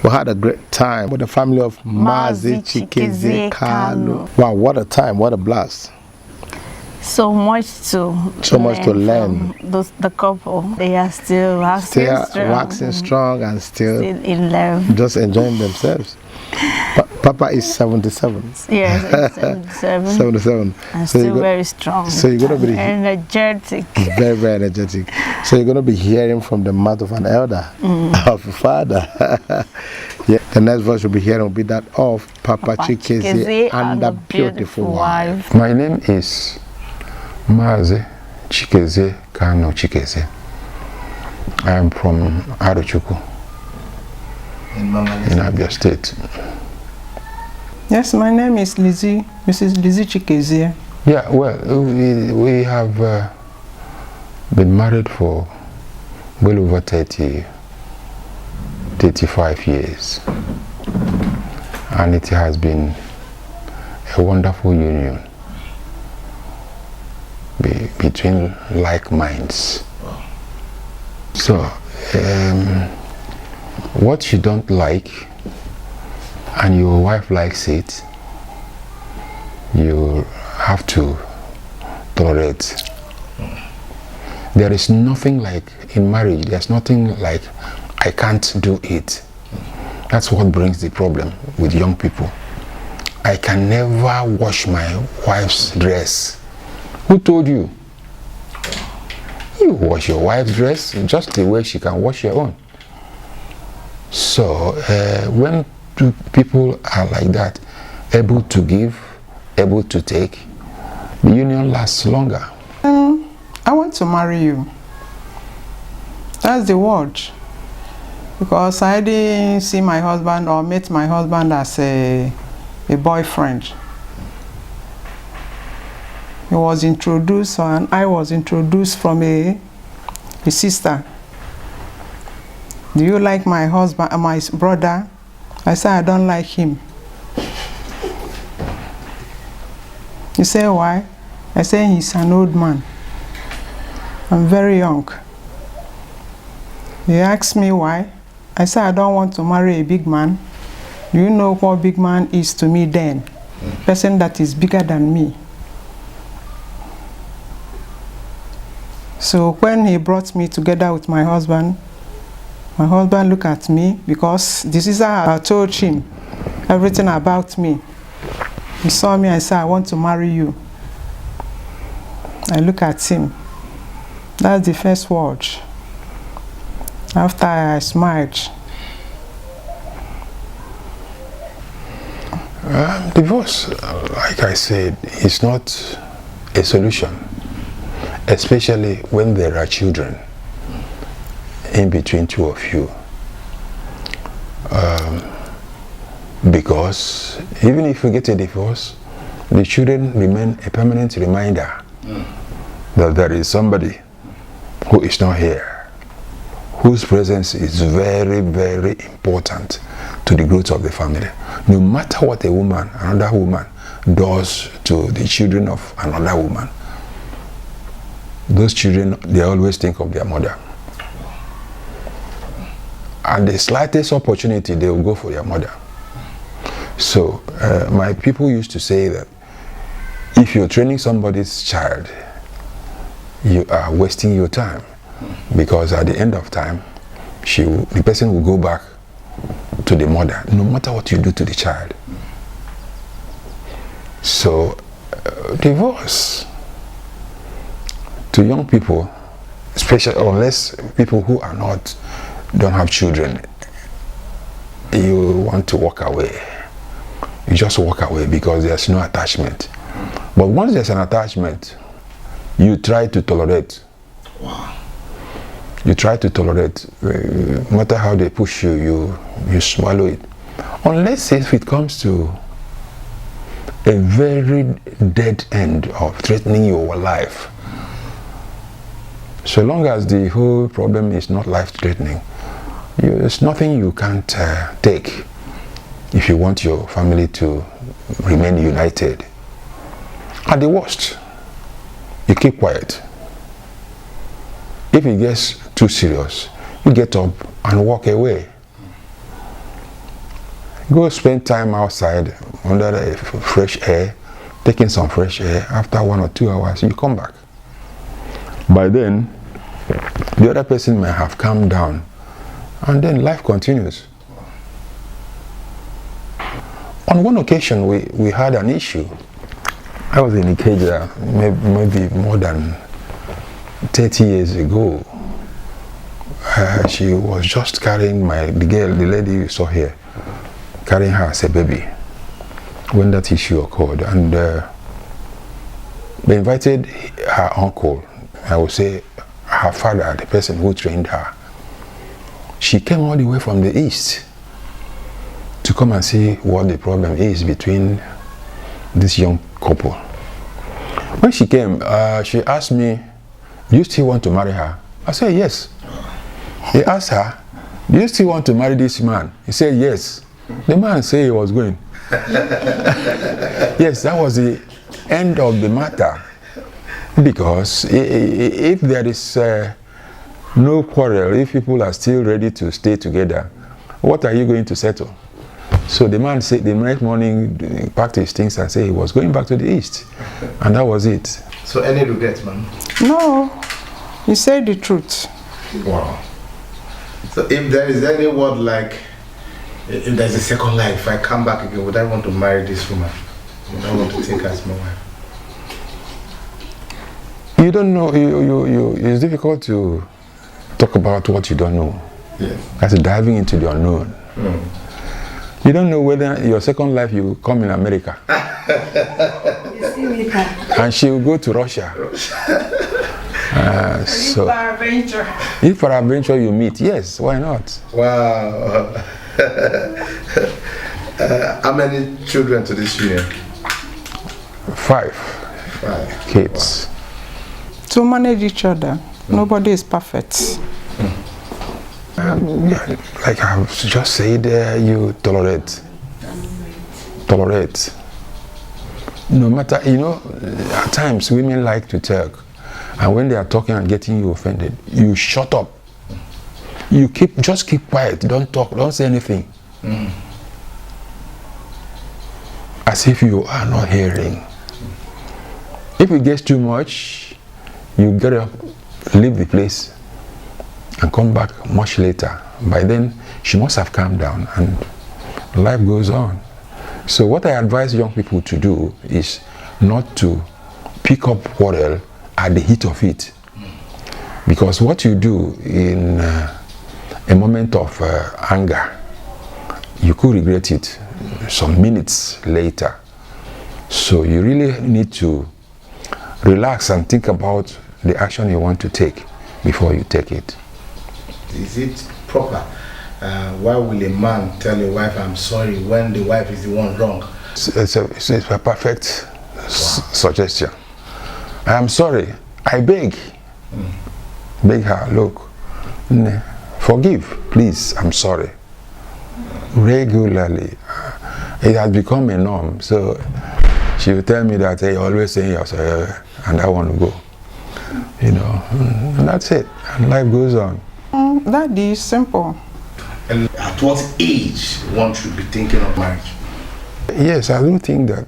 We had a great time with the family of Mazi Chikezie. Wow, what a time, what a blast. So much to learn. The couple, they are still waxing strong and still in love, just enjoying themselves. Papa is 77. Yes, 77. 77. And so still very strong. So you're going to be energetic. Very, very energetic. So you're going to be hearing from the mouth of an elder, of a father. Yeah, the next verse you'll be hearing will be that of Papa Chikezie and the beautiful wife. My name is Mazi Chikezie Chikezie. I am from Arochukwu in Abia State. Yes, my name is Mrs. Mazi Chikezie. Yeah, well, we have been married for well over 35 years, and it has been a wonderful union between like minds. So, what you don't like and your wife likes it, you have to tolerate. There is nothing like in marriage, there's nothing like I can't do it. That's what brings the problem with young people. I can never wash my wife's dress. Who told you? You wash your wife's dress just the way she can wash your own. So when two people are like that, able to give, able to take, the union lasts longer. I want to marry you. That's the word. Because I didn't see my husband or met my husband as a boyfriend. He was introduced and I was introduced from a sister. Do you like my husband, my brother? I said, I don't like him. You say, why? I say, he's an old man. I'm very young. He asked me why. I said, I don't want to marry a big man. Do you know what big man is to me then? Person that is bigger than me. So when he brought me together with my husband looked at me because this is how I told him everything about me. He saw me and said, I want to marry you. I look at him. That's the first word. After I smiled. Divorce, like I said, is not a solution, especially when there are children in between two of you. Because even if you get a divorce, the children remain a permanent reminder that there is somebody who is not here, whose presence is very, very important to the growth of the family. No matter what another woman does to the children of another woman, those children, they always think of their mother. And the slightest opportunity, they will go for their mother. So my people used to say that if you're training somebody's child, you are wasting your time, because at the end of time, the person will go back to the mother, no matter what you do to the child. So divorce to young people, especially unless people who don't have children, you want to walk away. You just walk away because there's no attachment. But once there's an attachment, you try to tolerate. Wow. You try to tolerate. No matter how they push you, you swallow it. Unless if it comes to a very dead end of threatening your life. So long as the whole problem is not life-threatening, there's nothing you can't take if you want your family to remain united. At the worst, you keep quiet. If it gets too serious, you get up and walk away. Go spend time outside under the fresh air, taking some fresh air. After 1 or 2 hours, you come back. By then, the other person may have calmed down, and then life continues. On one occasion, we had an issue. I was in Ikeja maybe more than 30 years ago. She was just carrying the lady you saw here, carrying her as a baby when that issue occurred. And they invited her uncle, I would say her father, the person who trained her. She came all the way from the east to come and see what the problem is between this young couple. When she came, she asked me, do you still want to marry her? I said, yes. He asked her, do you still want to marry this man? He said, yes. The man said he was going. Yes, that was the end of the matter. Because if there is no quarrel, if people are still ready to stay together, what are you going to settle? So the man said the next morning he packed his things and said he was going back to the east. And that was it. So any regrets, man? No, he said the truth. Wow. So if there is any word like, if there's a second life, if I come back again, would I want to marry this woman? Would I want to take her as my wife? You don't know, it's difficult to talk about what you don't know. Yes. That's diving into the unknown. Mm. You don't know whether your second life you will come in America. And she will go to Russia. So if peradventure you meet, yes, why not? Wow. How many children to this union? 5 kids. Wow. To manage each other. Nobody is perfect. Like I've just said, you tolerate. No matter, at times women like to talk, and when they are talking and getting you offended, you shut up. You just keep quiet. Don't talk. Don't say anything. As if you are not hearing. If it gets too much, you gotta leave the place and come back much later. By then, she must have calmed down and life goes on. So what I advise young people to do is not to pick up quarrel at the heat of it. Because what you do in a moment of anger, you could regret it some minutes later. So you really need to relax and think about the action you want to take before you take it. Is it proper? Why will a man tell a wife, I'm sorry, when the wife is the one wrong? It's a perfect suggestion. I am sorry. I beg. Beg her, look, forgive, please, I'm sorry. Regularly. It has become a norm. So she will tell me that, hey, always saying you're sorry, and I want to go. And that's it. And life goes on. That is simple. And at what age one should be thinking of marriage? Yes, I do think that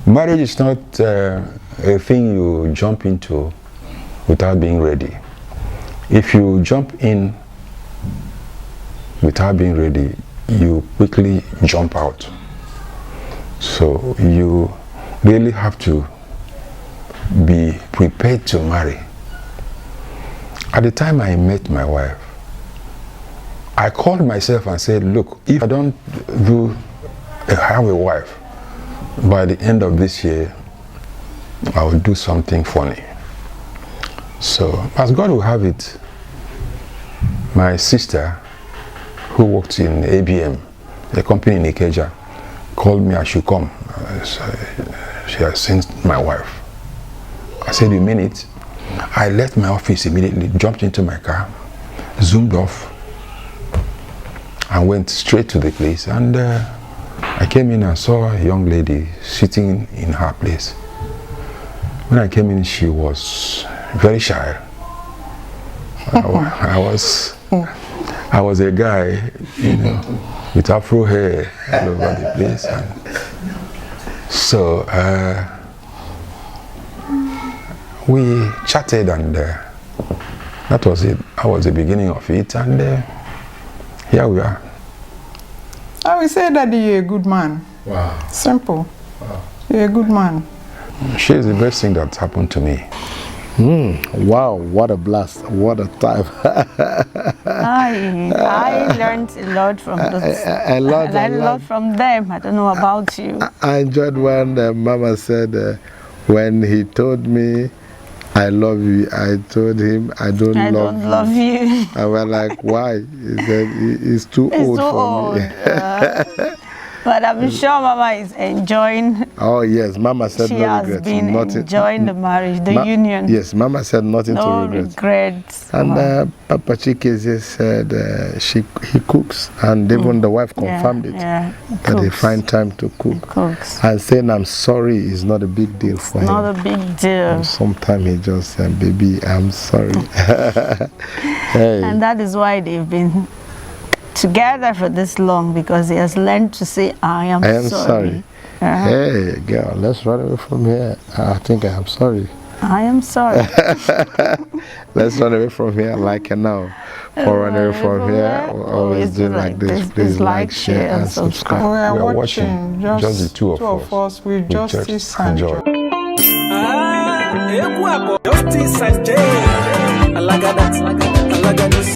marriage is not a thing you jump into without being ready. If you jump in without being ready, you quickly jump out. So you really have to be prepared to marry. At the time I met my wife, I called myself and said, look, if I don't have a wife, by the end of this year, I will do something funny. So, as God will have it, my sister, who worked in ABM, a company in Ikeja, called me I should come. She has seen my wife. I said, you mean it? I left my office immediately, jumped into my car, zoomed off, and went straight to the place. And I came in and saw a young lady sitting in her place. When I came in, she was very shy. I I was a guy, you know, with afro hair all over the place. And so we chatted, and that was it. That was the beginning of it, and here we are. I will say that you're a good man. Wow. Simple. Wow. You're a good man. She is the best thing that's happened to me. Wow, what a blast. What a time. I learned a lot from those. A lot from them. I don't know about you. I enjoyed when Mama said, when he told me, I love you, I told him, I don't love you. I was like, why? He said, he's too old for me. But I'm sure Mama is enjoying. Oh yes, Mama said she no has regrets. been enjoying the marriage, the union. Yes, Mama said nothing to regret. No regrets. And Papa Chikezie said he cooks, and even the wife confirmed it. Yeah, that he find time to cook. Cooks. And saying I'm sorry is not a big deal for him. Not a big deal. Sometimes he just said, baby, I'm sorry. Hey. And that is why they've been together for this long, because he has learned to say, I am sorry. Hey, girl, let's run away from here. I think I am sorry. I am sorry. Let's run away from here like now. For run away from here, we'll always do like this. Please like, share, and subscribe. We are watching just the two of us with justice and joy. Justice and joy. I like that.